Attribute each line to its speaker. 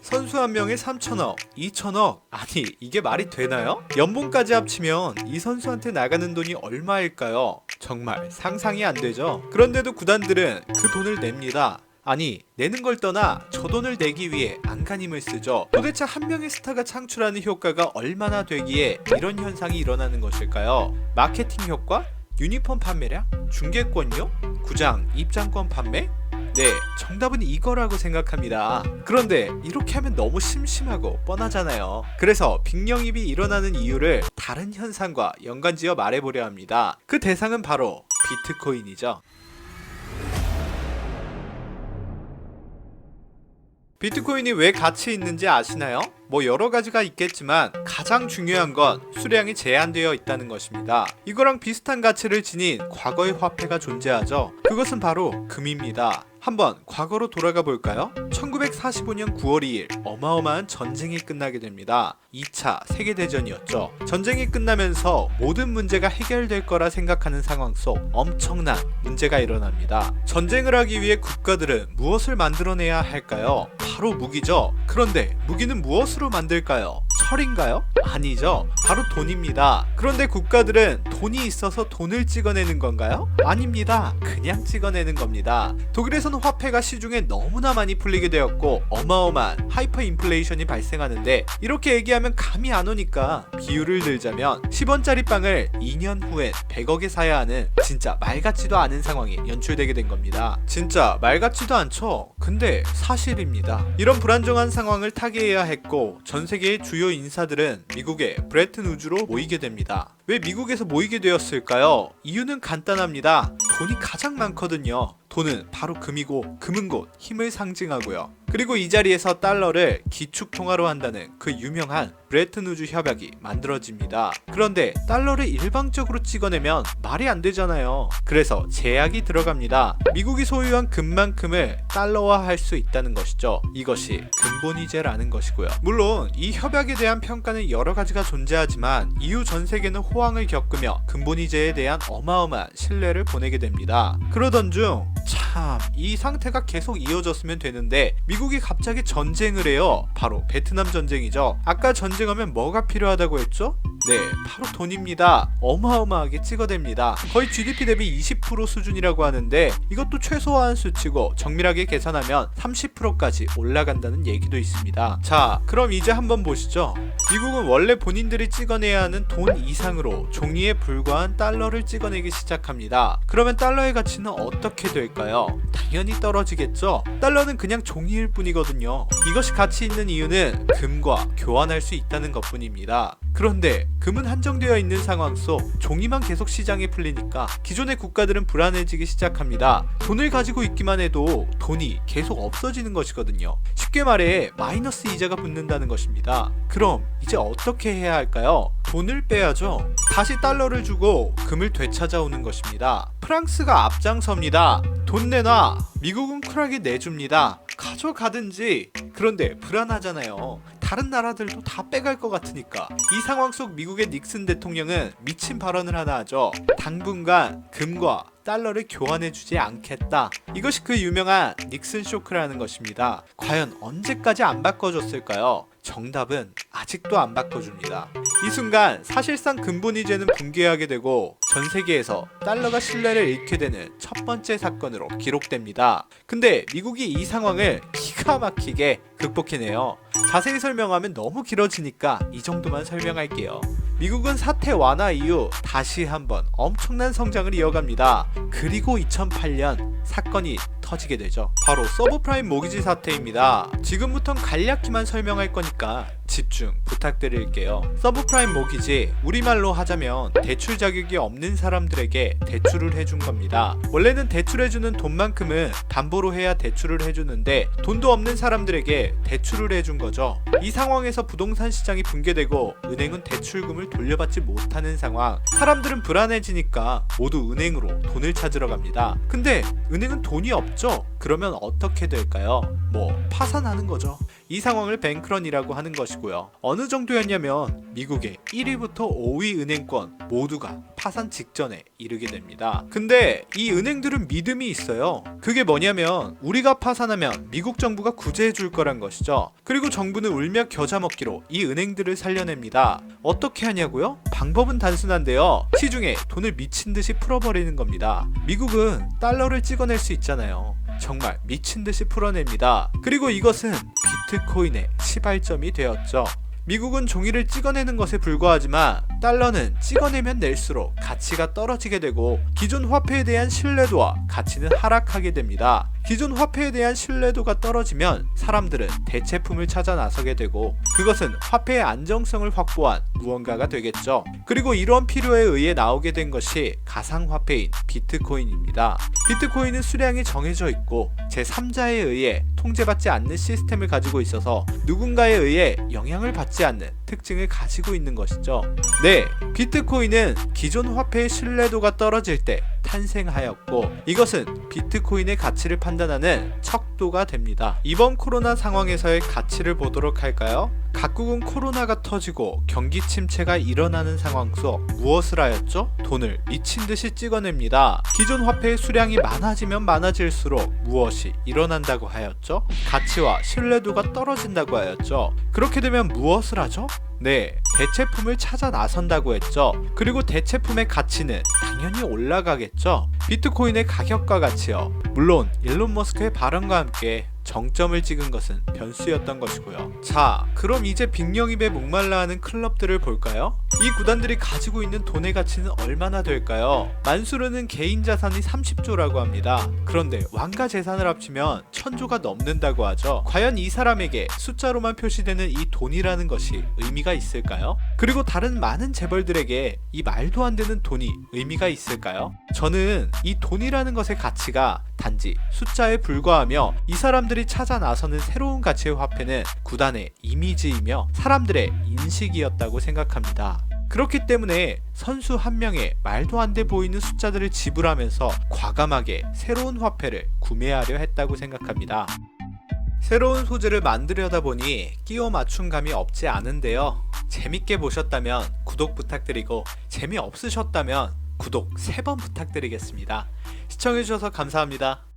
Speaker 1: 선수 한 명에 3천억, 2천억. 아니 이게 말이 되나요? 연봉까지 합치면 이 선수한테 나가는 돈이 얼마일까요? 정말 상상이 안 되죠. 그런데도 구단들은 그 돈을 냅니다. 아니 내는 걸 떠나 저 돈을 내기 위해 안간힘을 쓰죠. 도대체 한 명의 스타가 창출하는 효과가 얼마나 되기에 이런 현상이 일어나는 것일까요? 마케팅 효과? 유니폼 판매량? 중계권료? 구장 입장권 판매? 네, 정답은 이거라고 생각합니다. 그런데 이렇게 하면 너무 심심하고 뻔하잖아요. 그래서 빅영입이 일어나는 이유를 다른 현상과 연관지어 말해보려 합니다. 그 대상은 바로 비트코인이죠. 비트코인이 왜 가치 있는지 아시나요? 뭐 여러 가지가 있겠지만 가장 중요한 건 수량이 제한되어 있다는 것입니다. 이거랑 비슷한 가치를 지닌 과거의 화폐가 존재하죠. 그것은 바로 금입니다. 한번 과거로 돌아가 볼까요? 1945년 9월 2일 어마어마한 전쟁이 끝나게 됩니다. 2차 세계대전이었죠. 전쟁이 끝나면서 모든 문제가 해결될 거라 생각하는 상황 속 엄청난 문제가 일어납니다. 전쟁을 하기 위해 국가들은 무엇을 만들어내야 할까요? 바로 무기죠. 그런데 무기는 무엇으로 만들까요? 철인가요? 아니죠. 바로 돈입니다. 그런데 국가들은 돈이 있어서 돈을 찍어내는 건가요? 아닙니다. 그냥 찍어내는 겁니다. 독일에서는 화폐가 시중에 너무나 많이 풀리게 되었고 어마어마한 하이퍼 인플레이션이 발생하는데 이렇게 얘기하면 감이 안 오니까 비유를 들자면 10원짜리 빵을 2년 후엔 100억에 사야 하는 진짜 말 같지도 않은 상황이 연출되게 된 겁니다. 진짜 말 같지도 않죠? 근데 사실입니다. 이런 불안정한 상황을 타개해야 했고 전 세계의 주요 인사들은 미국의 브레튼 우즈로 모이게 됩니다. 왜 미국에서 모이게 되었을까요? 이유는 간단합니다. 돈이 가장 많거든요. 돈은 바로 금이고 금은 곧 힘을 상징하고요. 그리고 이 자리에서 달러를 기축통화로 한다는 그 유명한 브레튼 우즈 협약이 만들어집니다. 그런데 달러를 일방적으로 찍어내면 말이 안 되잖아요. 그래서 제약이 들어갑니다. 미국이 소유한 금만큼을 달러화할 수 있다는 것이죠. 이것이 근본이제라는 것이고요. 물론 이 협약에 대한 평가는 여러 가지가 존재하지만 이후 전 세계는 호황을 겪으며 근본이제에 대한 어마어마한 신뢰를 보내게 됩니다. 그러던 중 참 이 상태가 계속 이어졌으면 되는데 미국이 갑자기 전쟁을 해요. 바로 베트남 전쟁이죠. 아까 전쟁하면 뭐가 필요하다고 했죠? 네, 바로 돈입니다. 어마어마하게 찍어댑니다. 거의 GDP 대비 20% 수준이라고 하는데 이것도 최소한 수치고 정밀하게 계산하면 30%까지 올라간다는 얘기도 있습니다. 자, 그럼 이제 한번 보시죠. 미국은 원래 본인들이 찍어내야 하는 돈 이상으로 종이에 불과한 달러를 찍어내기 시작합니다. 그러면 달러의 가치는 어떻게 될까요? 당연히 떨어지겠죠? 달러는 그냥 종이일 뿐이거든요. 이것이 가치 있는 이유는 금과 교환할 수 있다는 것 뿐입니다. 그런데 금은 한정되어 있는 상황 속 종이만 계속 시장에 풀리니까 기존의 국가들은 불안해지기 시작합니다. 돈을 가지고 있기만 해도 돈이 계속 없어지는 것이거든요. 쉽게 말해 마이너스 이자가 붙는다는 것입니다. 그럼 이제 어떻게 해야 할까요? 돈을 빼야죠. 다시 달러를 주고 금을 되찾아오는 것입니다. 프랑스가 앞장섭니다. 돈 내놔. 미국은 쿨하게 내줍니다. 가져가든지. 그런데 불안하잖아요. 다른 나라들도 다 빼갈 것 같으니까. 이 상황 속 미국의 닉슨 대통령은 미친 발언을 하나 하죠. 당분간 금과 달러를 교환해주지 않겠다. 이것이 그 유명한 닉슨 쇼크라는 것입니다. 과연 언제까지 안 바꿔줬을까요? 정답은 아직도 안 바꿔줍니다. 이 순간 사실상 근본이제는 붕괴하게 되고 전 세계에서 달러가 신뢰를 잃게 되는 첫 번째 사건으로 기록됩니다. 근데 미국이 이 상황을 기가 막히게 극복해내요. 자세히 설명하면 너무 길어지니까 이 정도만 설명할게요. 미국은 사태 완화 이후 다시 한번 엄청난 성장을 이어갑니다. 그리고 2008년 사건이 터지게 되죠. 바로 서브프라임 모기지 사태입니다. 지금부턴 간략히만 설명할 거니까 집중 부탁드릴게요. 서브프라임 모기지, 우리말로 하자면 대출 자격이 없는 사람들에게 대출을 해준 겁니다. 원래는 대출해주는 돈만큼은 담보로 해야 대출을 해주는데 돈도 없는 사람들에게 대출을 해준 거죠. 이 상황에서 부동산 시장이 붕괴되고 은행은 대출금을 돌려받지 못하는 상황. 사람들은 불안해지니까 모두 은행으로 돈을 찾으러 갑니다. 근데 은행은 돈이 없죠? 그러면 어떻게 될까요? 파산하는 거죠. 이 상황을 뱅크런이라고 하는 것이고요. 어느 정도였냐면 미국의 1위부터 5위 은행권 모두가 파산 직전에 이르게 됩니다. 근데 이 은행들은 믿음이 있어요. 그게 뭐냐면 우리가 파산하면 미국 정부가 구제해 줄 거란 것이죠. 그리고 정부는 울며 겨자 먹기로 이 은행들을 살려냅니다. 어떻게 하냐고요? 방법은 단순한데요. 시중에 돈을 미친 듯이 풀어버리는 겁니다. 미국은 달러를 찍어낼 수 있잖아요. 정말 미친 듯이 풀어냅니다. 그리고 이것은 비트코인의 시발점이 되었죠. 미국은 종이를 찍어내는 것에 불과하지만 달러는 찍어내면 낼수록 가치가 떨어지게 되고 기존 화폐에 대한 신뢰도와 가치는 하락하게 됩니다. 기존 화폐에 대한 신뢰도가 떨어지면 사람들은 대체품을 찾아 나서게 되고 그것은 화폐의 안정성을 확보한 무언가가 되겠죠. 그리고 이런 필요에 의해 나오게 된 것이 가상화폐인 비트코인입니다. 비트코인은 수량이 정해져 있고 제3자에 의해 통제받지 않는 시스템을 가지고 있어서 누군가에 의해 영향을 받지 않는 특징을 가지고 있는 것이죠. 네, 비트코인은 기존 화폐의 신뢰도가 떨어질 때 탄생하였고 이것은 비트코인의 가치를 판단하는 척도가 됩니다. 이번 코로나 상황에서의 가치를 보도록 할까요? 각국은 코로나가 터지고 경기 침체가 일어나는 상황 속 무엇을 하였죠? 돈을 미친 듯이 찍어냅니다. 기존 화폐의 수량이 많아지면 많아질수록 무엇이 일어난다고 하였죠? 가치와 신뢰도가 떨어진다고 하였죠. 그렇게 되면 무엇을 하죠? 네, 대체품을 찾아 나선다고 했죠. 그리고 대체품의 가치는 당연히 올라가겠죠. 비트코인의 가격과 가치요. 물론 일론 머스크의 발언과 함께 정점을 찍은 것은 변수였던 것이고요. 자, 그럼 이제 빅영입에 목말라하는 클럽들을 볼까요? 이 구단들이 가지고 있는 돈의 가치는 얼마나 될까요? 만수르는 개인 자산이 30조라고 합니다. 그런데 왕가 재산을 합치면 1000조가 넘는다고 하죠. 과연 이 사람에게 숫자로만 표시되는 이 돈이라는 것이 의미가 있을까요? 그리고 다른 많은 재벌들에게 이 말도 안 되는 돈이 의미가 있을까요? 저는 이 돈이라는 것의 가치가 단지 숫자에 불과하며 이 사람들이 찾아 나서는 새로운 가치의 화폐는 구단의 이미지이며 사람들의 인식이었다고 생각합니다. 그렇기 때문에 선수 한 명의 말도 안 돼 보이는 숫자들을 지불하면서 과감하게 새로운 화폐를 구매하려 했다고 생각합니다. 새로운 소재를 만들려다 보니 끼워 맞춘 감이 없지 않은데요. 재밌게 보셨다면 구독 부탁드리고 재미없으셨다면 구독 3번 부탁드리겠습니다. 시청해주셔서 감사합니다.